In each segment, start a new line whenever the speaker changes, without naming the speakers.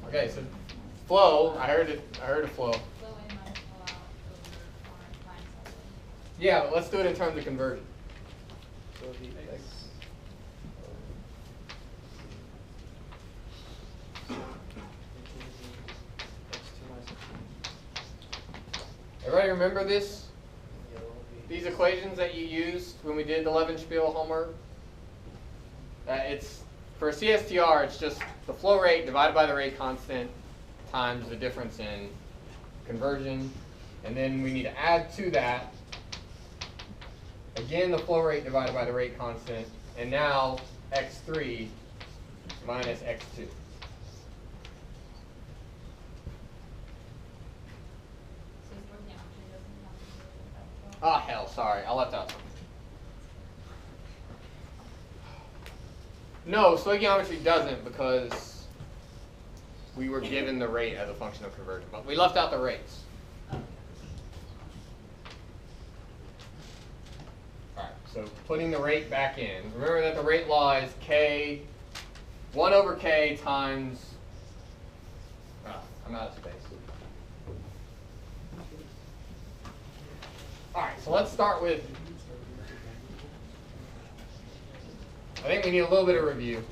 Okay, so flow. I heard it. I heard a flow.
Flow in minus flow out over R times something.
Yeah, but let's do it in terms of conversion.
So it'll be x.
Everybody remember this? These equations that you used when we did the Levenspiel homework? It's for CSTR, it's just the flow rate divided by the rate constant times the difference in conversion. And then we need to add to that, again, the flow rate divided by the rate constant. And now x3 minus x2.
So it's working out. It doesn't have to do with that
Ah,
flow.
hell, sorry, I left out something. No, stoichiometry doesn't because we were given the rate as a function of conversion, but we left out the rates. Alright, so putting the rate back in. Remember that the rate law is k, 1 over k times, I'm out of space. Alright, so let's start with, I think we need a little bit of review.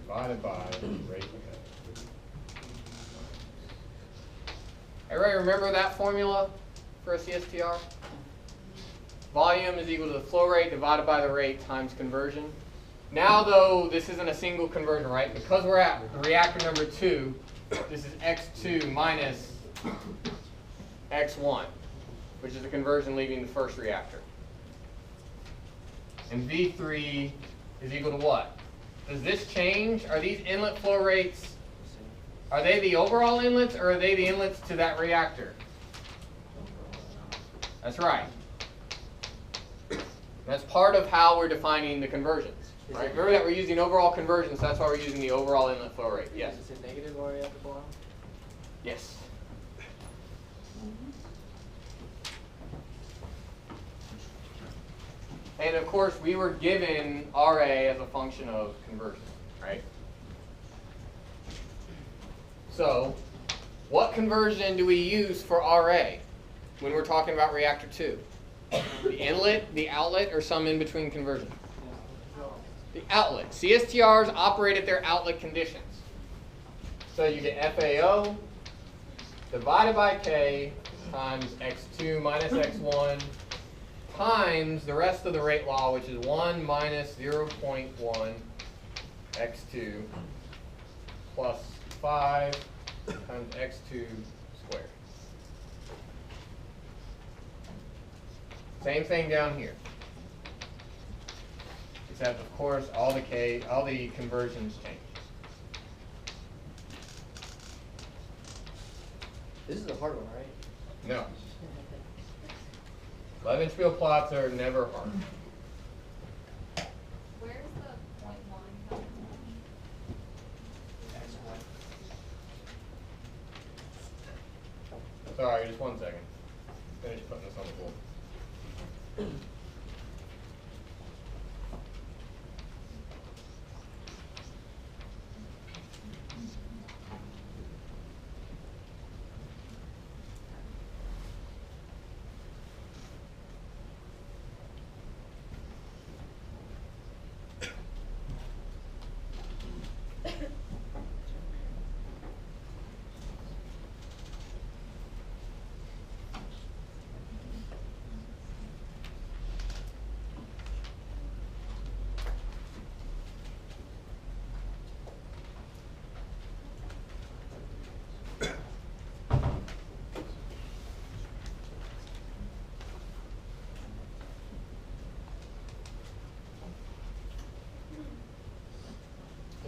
Divided by rate. Everybody remember that formula for a CSTR? Volume is equal to the flow rate divided by the rate times conversion. Now though, this isn't a single conversion, right? Because we're at reactor number 2, this is x2 minus x1, which is the conversion leaving the first reactor. And V3 is equal to what? Does this change? Are these inlet flow rates, are they the overall inlets or are they the inlets to that reactor? That's right. That's part of how we're defining the conversions. Right? Remember that we're using overall conversions, so that's why we're using the overall inlet flow rate. Yes?
Is it negative already at the bottom?
Yes. And of course, we were given RA as a function of conversion, right? So, what conversion do we use for RA when we're talking about reactor 2? The inlet, the outlet, or some in between conversion? The outlet. CSTRs operate at their outlet conditions. So you get FAO divided by K times x2 minus x1 times the rest of the rate law, which is 1 minus 0.1 x2 plus 5 times x2 squared. Same thing down here. Except, of course, all the conversions change.
This is a hard one, right?
No. Levenspiel plots are never hard.
Where's the 0.1 coming from?
Sorry, just 1 second. Finish putting this on the board.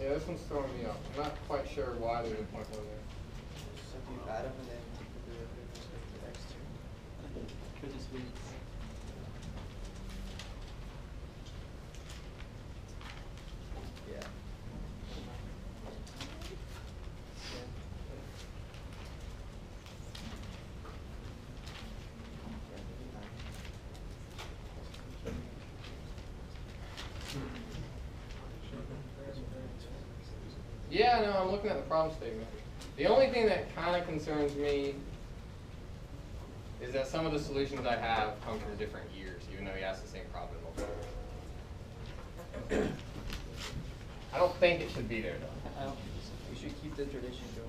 Yeah, this one's throwing me off. I'm not quite sure why there's a point one there.
So if you add them and then take the derivative with respect to x2.
Could just be.
Yeah.
Yeah, no, I'm looking at the problem statement. The only thing that kind of concerns me is that some of the solutions I have come from different years, even though he asked the same problem multiple times. I don't think it should be there, though.
I don't think so. We should keep the tradition going.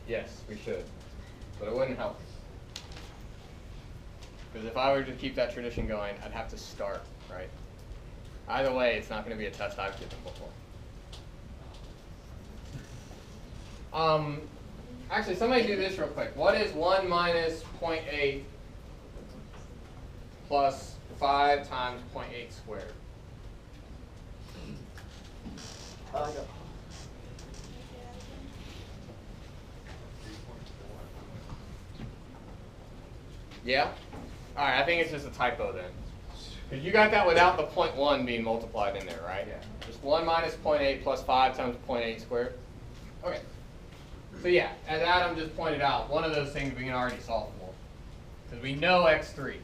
Yes, we should. But it wouldn't help. Because if I were to keep that tradition going, I'd have to start, right? Either way, it's not going to be a test I've given before. Actually, somebody do this real quick. What is 1 minus 0.8 plus 5 times 0.8 squared?
I got.
Yeah? Alright, I think it's just a typo then. Because you got that without the 0.1 being multiplied in there, right?
Yeah.
Just 1 minus 0.8 plus 5 times 0.8 squared. Okay. So yeah, as Adam just pointed out, one of those things we can already solve for. Because we know x3.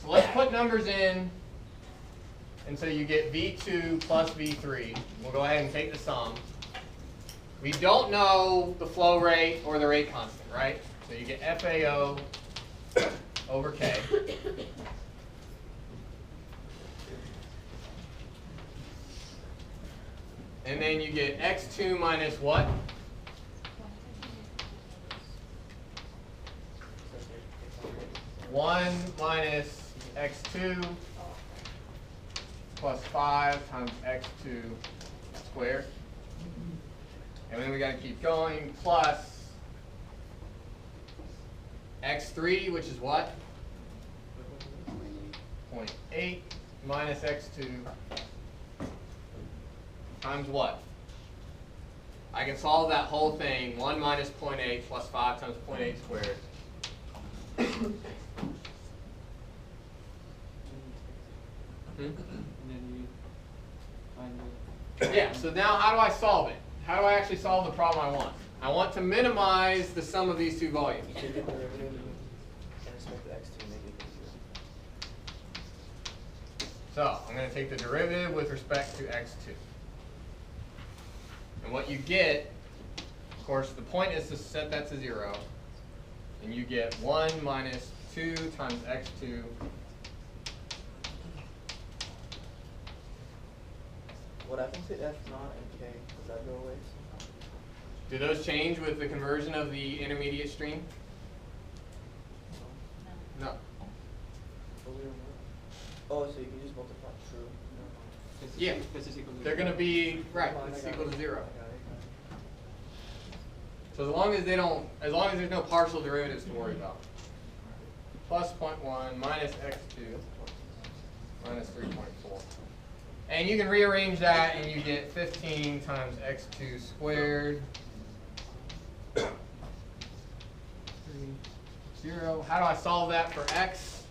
So let's put numbers in. And so you get V2 plus V3. We'll go ahead and take the sum. We don't know the flow rate or the rate constant, right? So you get FAO over K. And then you get x2 minus what? One minus x2 plus 5 times x2 squared. And then we got to keep going, plus x3, which is what? 0.8 minus x2 times what? I can solve that whole thing, 1 minus 0.8 plus 5 times 0.8 squared.
And then you find the.
Yeah, so now how do I solve it? How do I actually solve the problem I want? I want to minimize the sum of these two volumes.
Take the derivative in respect to x2 and make it equal to 0.
So I'm going to take the derivative with respect to x2. And what you get, of course, the point is to set that to 0. And you get 1 minus 2 times x2 .
What happens to f naught and k? Does that go away?
Do those change with the conversion of the intermediate stream? No.
But we don't know. Oh, so you can just multiply. True. No.
Yeah.
This is equal to
They're going to be, right,
Come on,
it's
I got
equal to
it.
0.
I got it.
So as long as they don't, as long as there's no partial derivatives to worry about. Plus 0.1 minus x2 minus 3.4. And you can rearrange that and you get 15 times x2 squared. 0. How do I solve that for x?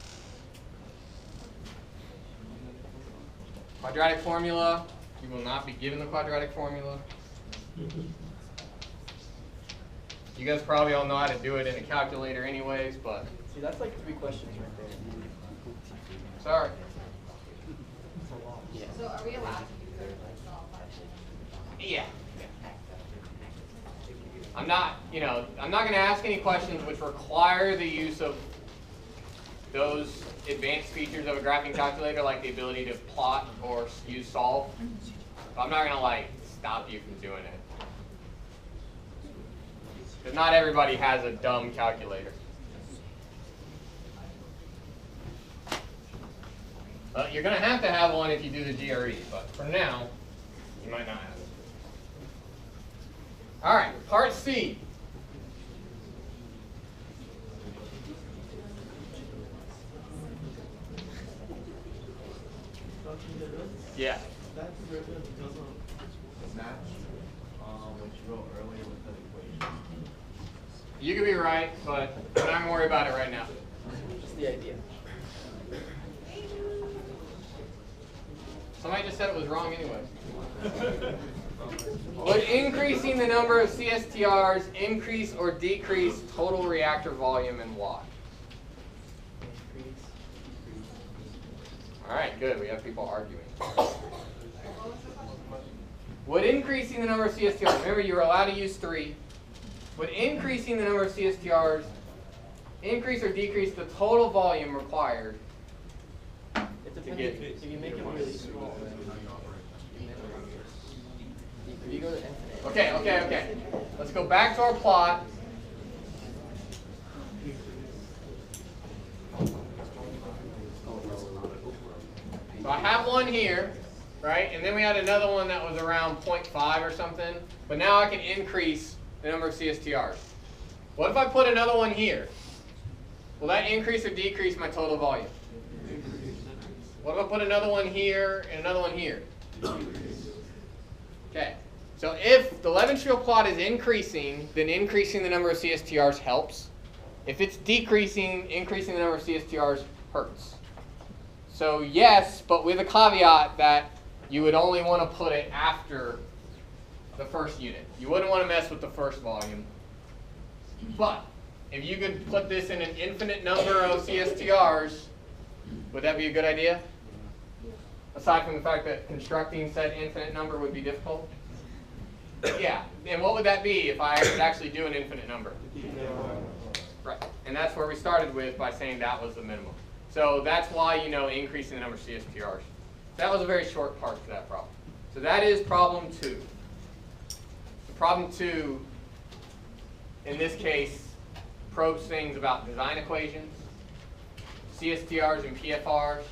Quadratic formula. You will not be given the quadratic formula. You guys probably all know how to do it in a calculator anyways, but
See, that's like 3 questions right there.
sorry.
Yeah.
So are we allowed to do third like solve questions?
Yeah. I'm not, I'm not going to ask any questions which require the use of those advanced features of a graphing calculator, like the ability to plot or use solve. But I'm not going to stop you from doing it. Because not everybody has a dumb calculator. Well, you're going to have one if you do the GRE, but for now, you might not have it. All right, part C. Yeah.
That derivative doesn't match what you wrote earlier with the equation.
You could be right, but I'm not going to worry about it right now.
Just the idea.
Somebody just said it was wrong anyway. Would increasing the number of CSTRs increase or decrease total reactor volume and why?
Increase.
All right, good. We have people arguing. Would increasing the number of CSTRs, remember you were allowed to use 3, would increasing the number of CSTRs increase or decrease the total volume required?
It depends if you make it really small. If you go to infinite.
Okay. Let's go back to our plot. So I have one here, right? And then we had another one that was around 0.5 or something. But now I can increase the number of CSTRs. What if I put another one here? Will that increase or decrease my total volume? What if I put another one here and another one here? Okay. So if the Levenstriel plot is increasing, then increasing the number of CSTRs helps. If it's decreasing, increasing the number of CSTRs hurts. So yes, but with a caveat that you would only want to put it after the first unit. You wouldn't want to mess with the first volume. But if you could put this in an infinite number of CSTRs, would that be a good idea? Aside from the fact that constructing said infinite number would be difficult? Yeah, and what would that be if I could actually do an infinite number? Right, and that's where we started with by saying that was the minimum. So that's why you know increasing the number of CSTRs. That was a very short part to that problem. So that is problem 2. So problem 2, in this case, probes things about design equations, CSTRs and PFRs,